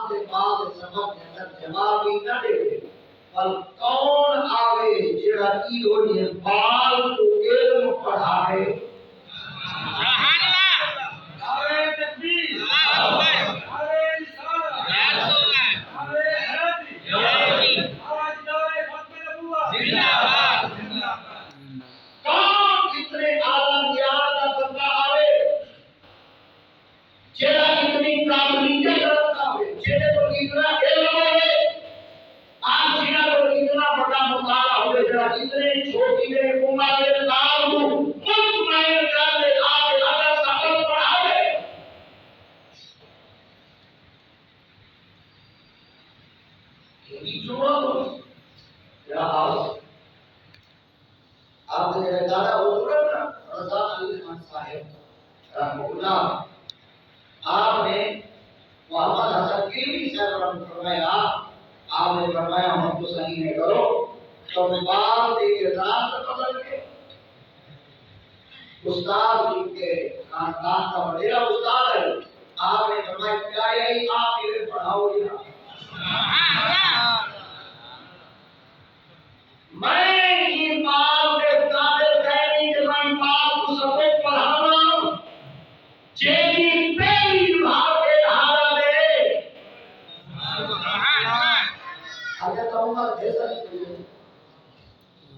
کے بعد سبق کے اندر جواب ہی نہ دے بل کون آوے جڑا کی ہوئی ہے بال کو علم پڑھاوے سبحان اللہ نعرہ تکبیر اللہ اکبر نعرہ رسالت یا رسول اللہ نعرہ حیدری نعرہ ختم نبوت زندہ باد کون کتنے عالم یاد کا بندہ آوے جڑا اتنی قابلیت رکھتا ہوئے جڑے کو اتنا علم ہوئے آپ جنہاں کو اتنا بڑا مطالعہ ہوئے جڑا اتنے چھوٹی دے عمر کے کام کو مطمئن کر لے آگے اگر سبق پڑھاوے یہی جوڑا ہو یا آپ نے دادا حضور نا رضا علی خان صاحب رحمہ اللہ آپ نے محمد حسن کیلوی صاحب نے فرمایا آپ نے فرمایا ہم کو صحیح ہے کرو تو بال دے کے رات بدل کے استاد جن کے خاندان کا وڈیرا استاد ہے آپ نے فرمایا کیا یہی آپ علم پڑھاؤ گے میں یہ بال کے قابل نہیں کہ میں بال کو سبق پڑھانا جیدی پہلی بھاگ کے ہارا دے اگر تو عمر جیسا نہیں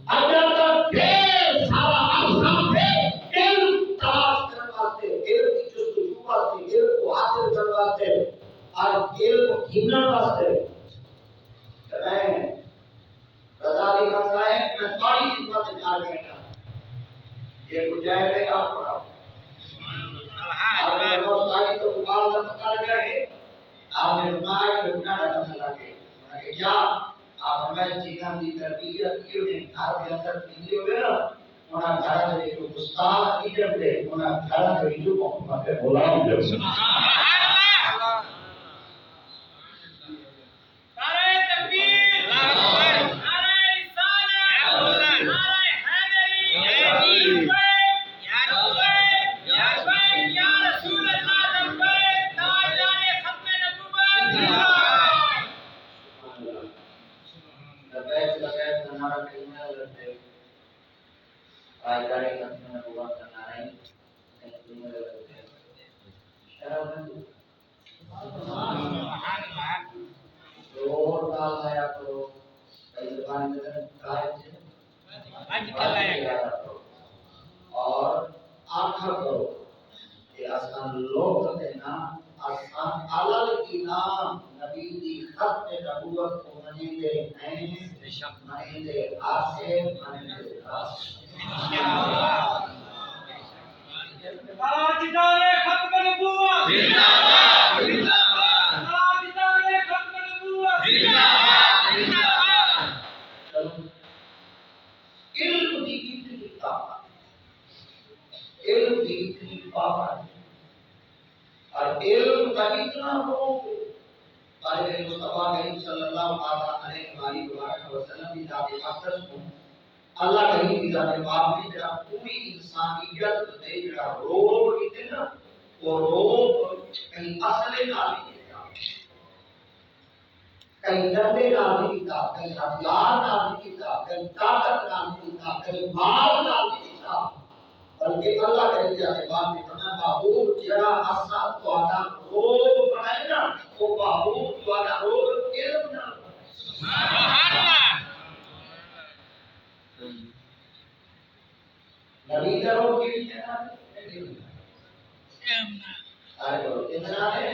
اگر تو ڈھیر سارا عرصہ پہ علم تلاش کرواتے علم کی جستجو واسطے علم کو حاصل کرواتے اور علم کو گھنن واسطے میں رضا علی خان صاحب میں ساری خدمت میں جا بیٹھا یہ گنجائش ہے آپ پڑھاؤ آپ نے ساری تو بال کا پتہ لگا ہے آپ نے فرمایا کہ بنا ڈالنے لگے کہ کیا آپ ہمیں جینا دی تربیت کی انہیں گھر کے اندر پیلی ہوئے نا انہاں گھر کے جو استاد کی جب دے انہاں گھر کے جو محمد غلام جب نعرہ تکبیر اللہ اکبر نعرہ رسالت نعرہ حیدری یا رسول یا رسول اللہ لبیک تاجدار ختم نبوت لبیک لبیک نعرہ کلمہ لبیک تاجدار ختم نبوت کا نعرہ کلمہ لبیک شرف سبحان اللہ زور ڈال دیا کرو کئی زبان میں قائد ہے آج کل آیا اور آنکھا کرو کہ آسان لوگ دینا آسان علل کی نام نبی دی ختم نبوت کو منیندے ہیں منیندے آسے منیندے آسے تاجدار ختم نبوت زندہ باد زندہ باد تاجدار ختم نبوت زندہ باد زندہ باد چلو علم دی اتنی طاقت علم دی اتنی پاور اور علم کا اتنا ہو قائد مصطفیٰ کریم صلی اللہ علیہ وآلہ وسلم کی ذات اقدس کو اللہ کریم کی ذات پاک میں جڑا پوری انسانیت دے جڑا روب کیتے نا وہ روب کہیں اصل نال نہیں کیتا کہیں ڈنڈے نال نہیں کیتا کہیں ہتھیار نال نہیں کیتا کہیں طاقت نال نہیں کیتا کہیں مال نال نہیں کیتا بلکہ اللہ کریم کی ذات پاک میں فرمایا بابور جڑا اصل تہاڈا روب بنائے نا وہ بابور تہاڈا روب علم نال سبحان اللہ نبی کا روب کی کہنا ہے سارے لوگ کہنا ہے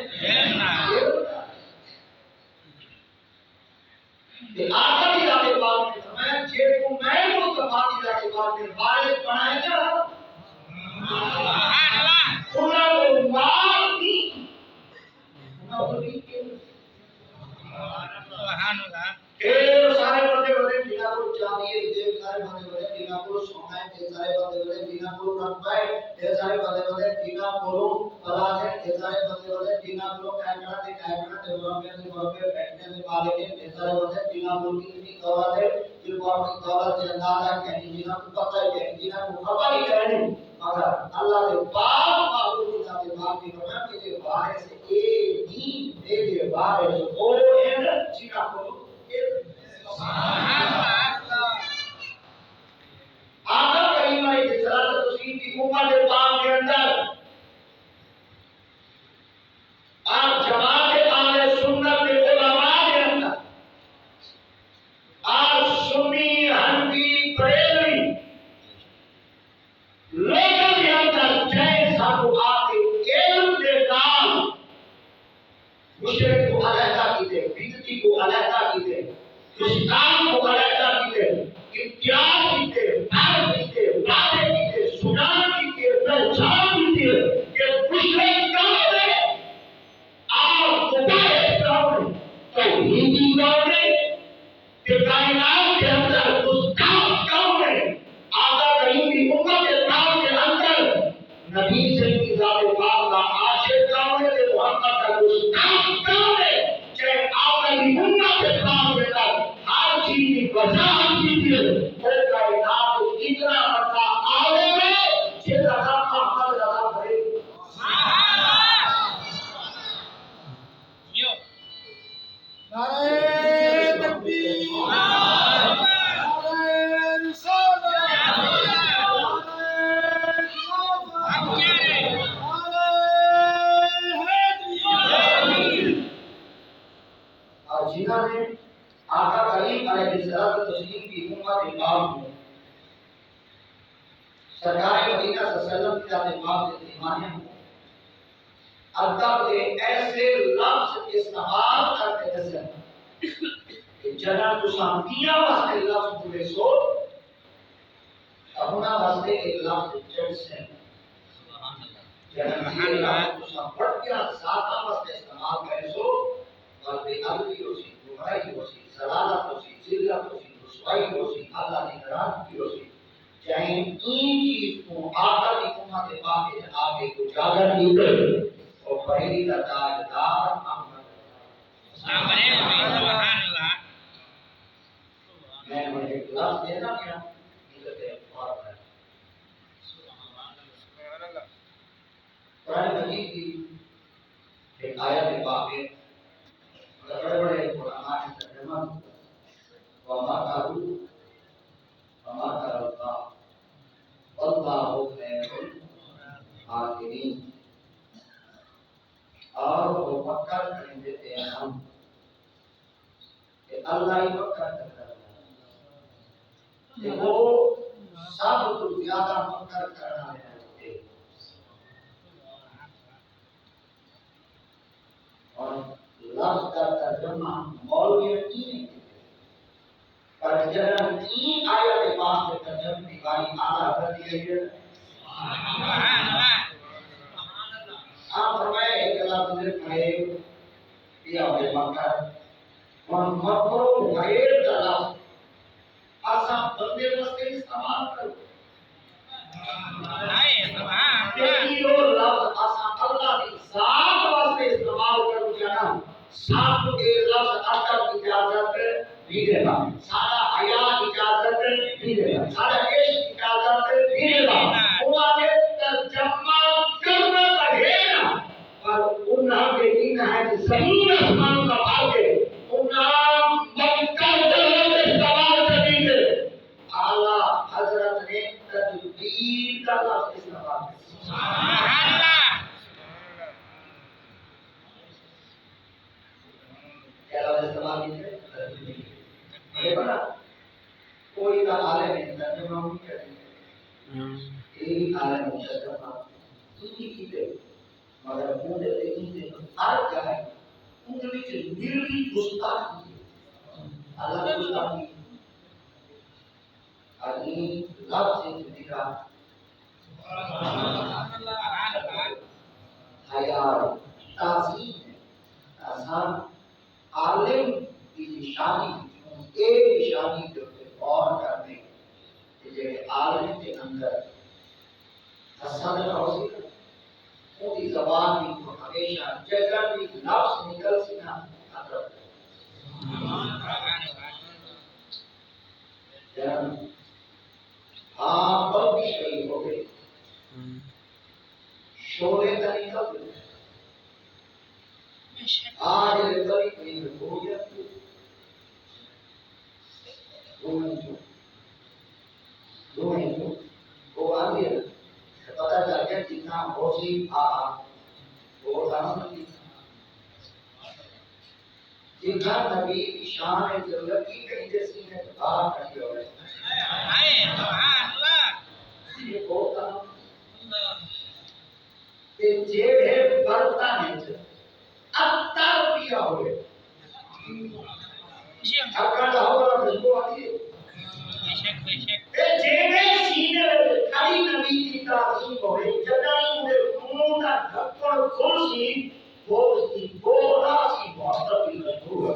کہ آقا کی ذات پاک نے فرمایا جے کو میں مصطفیٰ کی ذات پاک نے وارث بنائے گا سبحان اللہ انہاں کو مال دی انہاں کو دی سبحان اللہ سارے بندے بندے جنہاں کو چاندی ہے سارے بندے بندے جنہاں کو سونا ہے سارے بندے بندے جنہاں کو رقبہ ہے سارے بندے بندے جنہاں کو پلاس ہے سارے بندے بندے جنہاں کو کیمرہ تے روپے بیٹھنے میں پالے کے سارے بندے جنہاں کو کی دولت ہے جو کی دولت سے اندازہ کہیں جنہاں کو پتہ ہے جنہاں کو خبر ہی نہیں مگر اللہ کے پاک معبود کی ذات پاک کی فرمان کہ وارث ایک دین دیکھے بارے او این جینا کو آقا کریم علیہ الصلوۃ والتسلیم کی امت پاک کے اندر آپ جماعت اہل سنت کے علماء کے اندر آپ سنی حنفی بریلوی لوگوں کے اندر جیسا کو آتے علم کے نام مشرک کو علیحدہ کیتے بدعتی کو علیحدہ کیتے اسلام کو علیحدہ کیتے امتیاز کیتے نام کیتے وعدے کیتے سنان کیتے پہچان کیتے کہ مشرک کون ہے آپ مبارک کون ہے توحیدی کون ہے کہ کائنات کے اندر مستحق کون ہے آقا کریم کی امت کے نام کے اندر نبی سے کی ذات پاک کا عاشق کون ہے کہ محمد کا مستحق کون ہے کہ آقا کی امت کے نام کے اندر ہر چیز کی وضاحت کیجیے وہ کائنات کو اتنا بڑا عالم ہے جس کا محمد رضا کرے نعرہ تکبیر، نعرہ رسالت، نعرہ خلافت، نعرہ حیدریہ۔ اور جنہوں نے آقا کریم علیہ الصلوۃ والتسلیم کی امت پاک میں سرکار مدینہ صلی اللہ علیہ وسلم کی ذات پاک کے دیوانے ہوں ادب کے ایسے لفظ استعمال کرتے تھے کہ جناب تسامتیاں واسطے لفظ بولے سو اپنا واسطے ایک لفظ جڑ سے جناب یہ لفظ تسامتیاں ذاتہ واسطے استعمال کرے سو اور بے عدلی ہو سی برائی ہو سی ضلالت ہو سی ذلت ہو سی رسوائی ہو سی اللہ کی ناراضگی ہو سی چاہے این چیز کو آقا کی امت پاک کے آگے اجاگر کیتے اور پہلی کا تاجدار محمد میں نے ایک لفظ دینا کیا حضرت اخبار ہے قرآن مجید کی ایک آیت پاک ہے بڑے بڑے علماء نے ترجمہ وما قالوا وما قال الله والله خير الحافظين اور وہ پکا کر دیتے ہیں ہم کہ اللہ ہی پکا کرتا ہے کہ وہ سب تو زیادہ پکا کرنا ہے اور لفظ کا ترجمہ مولوی نہیں پر جنرل تین آیت پاک میں ترجمہ کی باری اعلیٰ کر دی گئی ہے آپ فرمائے ایک اللہ تجھے پڑھے یا ہوئے مکہ اور مکرو غیر دلال آسا بندے واسطے استعمال کرو یہ لفظ آسا اللہ کی ذات واسطے استعمال کرو جنم ساتھ کے لفظ ادب کی اجازت نہیں دیتا سارا حیا اجازت نہیں دیتا سارا عشق اجازت نہیں دیتا ہوا کہ ترجمہ کرنا پڑےگا پر انہاں کے دین ہے کہ زمین آسمان کا بھاگ ہے انہاں مکہ جنت استعمال کریں گے اعلیٰ حضرت نے تدبیر کا لفظ استعمال کیا استعمال کیے بنا کوئی نہ عالم ہے ترجمہ نہیں کریں ایک عالم ترجمہ کی کیتے مگر وہ دیتے کیتے ہر جگہ ان کے بیچ نیری گستاخی اللہ گستاخی عظیم لفظ سے دکھا حیا تعظیم آسان عالم کی نشانی ایک نشانی کے اوپر غور کرنے کہ جو عالم کے اندر حسن روزی ان کی زبان بھی تو ہمیشہ جگہ بھی لفظ نکل سکنا ادب ہاں بہت بھی شہید ہو گئے شعلے کا نکل گئے دیکھا نبی کی شان ہے ضرورت کی کہیں جیسی نے باہر کھڑی ہو گئے یہ بہت کہ جیڑے برتن ہے اتر پیا ہوئے اگر ہوا رجوع آتی ہے جیڑے سینے کھڑی نبی کی تعظیم ہوئے جنہی ہوئے منہ کا ڈھکن کھل سی وہ اس کی بولا سی محبت کی رجوع ہے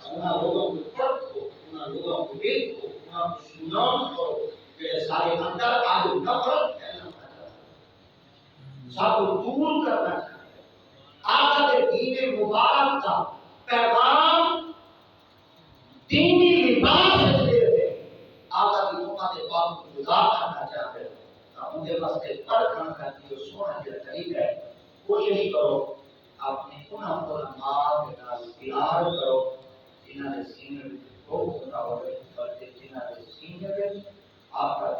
انہاں لوگوں کو پرکھو انہاں لوگوں کو دیکھو انہاں کو سنان کرو کہ سارے اندر آج نفرت پھیلنا چاہتا ہے سب کو دور کرنا چاہتا ہے آقا کے دین مبارک کا پیغام دینی لباس دے دے آقا کی امت پاک کو جدا کرنا چاہتے ہیں ان کے پاس ایک پرکھنا کرتی ہے سونا کے طریقہ ہے کوشش کرو اپنے انہاں کو ماں کے نال پیار کرو جنہاں نے سینے کو ہوتا ہوئے بلکہ جنہاں نے سینے آپ کا